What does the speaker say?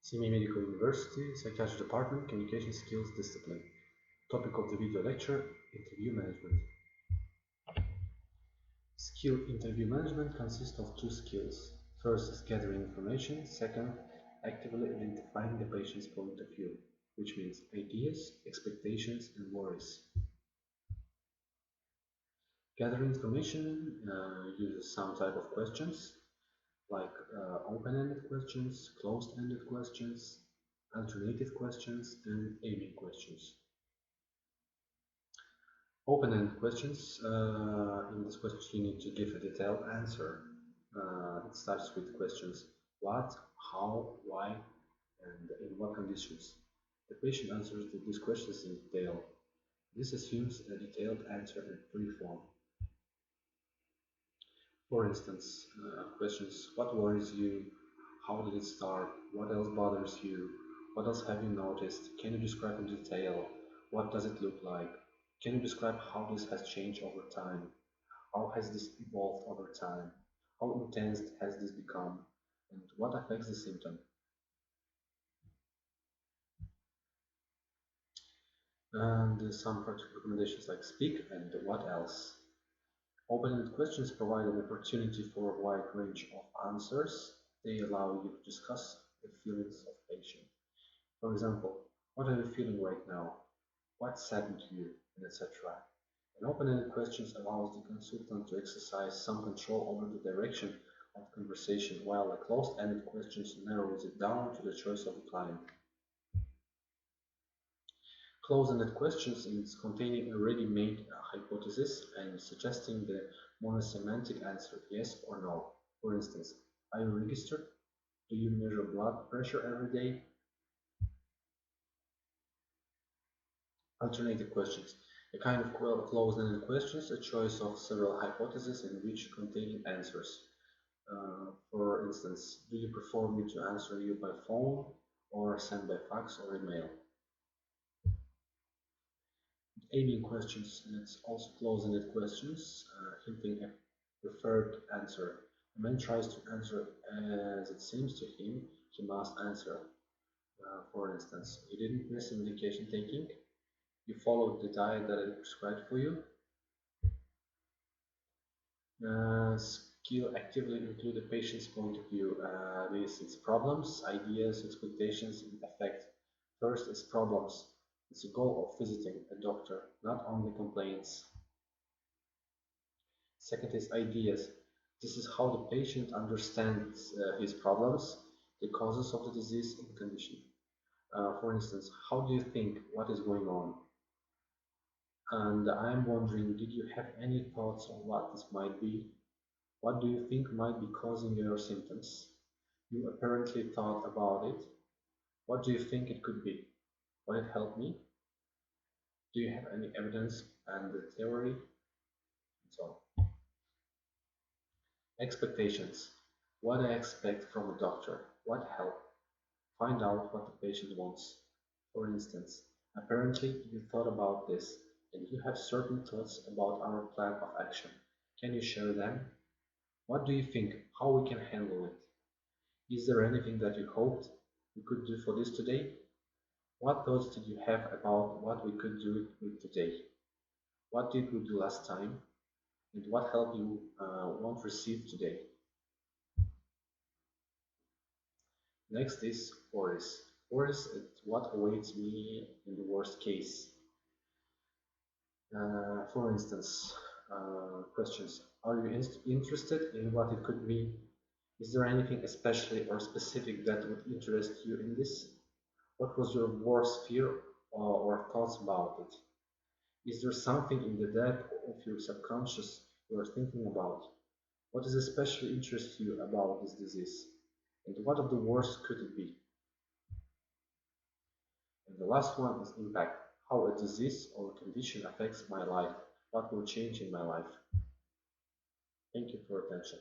CME Medical University, Psychiatry Department, Communication Skills Discipline. Topic of the video lecture, Interview Management. Skill interview management consists of two skills. First is gathering information. Second, actively identifying the patient's point of view, which means ideas, expectations, and worries. Gathering information uses some type of questions, like open-ended questions, closed-ended questions, alternative questions, and aiming questions. Open-ended questions, in this question you need to give a detailed answer. It starts with questions what, how, why, and in what conditions. The patient answers to these questions in detail. This assumes a detailed answer in free form. For instance, questions what worries you, how did it start, what else bothers you, what else have you noticed, can you describe in detail, what does it look like, can you describe how this has changed over time, how has this evolved over time, how intense has this become, and what affects the symptom. And some practical recommendations like speak and what else. Open-ended questions provide an opportunity for a wide range of answers. They allow you to discuss the feelings of patient. For example, what are you feeling right now? What saddened you? And etc. And open-ended questions allows the consultant to exercise some control over the direction of conversation, while the closed-ended questions narrows it down to the choice of the client. Closed-ended questions is containing a ready-made hypothesis and suggesting the monosemantic answer, yes or no. For instance, are you registered? Do you measure blood pressure every day? Alternative questions. A kind of closed-ended questions, a choice of several hypotheses in which containing answers. For instance, do you prefer me to answer you by phone or send by fax or email? Aiming questions, and it's also closed-ended questions, hinting a preferred answer. A man tries to answer as it seems to him he must answer. For instance, you didn't miss a medication taking, you followed the diet that I prescribed for you. Skill actively include the patient's point of view. This is problems, ideas, expectations, and effect. First is problems. It's the goal of visiting a doctor, not only complaints. Second is ideas. This is how the patient understands his problems, the causes of the disease and condition. For instance, how do you think? What is going on? And I'm wondering, did you have any thoughts on what this might be? What do you think might be causing your symptoms? You apparently thought about it. What do you think it could be? Will it help me? Do you have any evidence and the theory? And so on. Expectations. What I expect from a doctor. What help? Find out what the patient wants. For instance, apparently you thought about this and you have certain thoughts about our plan of action. Can you share them? What do you think? How we can handle it? Is there anything that you hoped we could do for this today? What thoughts did you have about what we could do with today? What did we do last time? And what help you won't receive today? Next is worries. Worries is what awaits me in the worst case. For instance, questions. Are you interested in what it could be? Is there anything especially or specific that would interest you in this? What was your worst fear or thoughts about it? Is there something in the depth of your subconscious you are thinking about? What does especially interest you about this disease? And what of the worst could it be? And the last one is impact. How a disease or condition affects my life. What will change in my life? Thank you for your attention.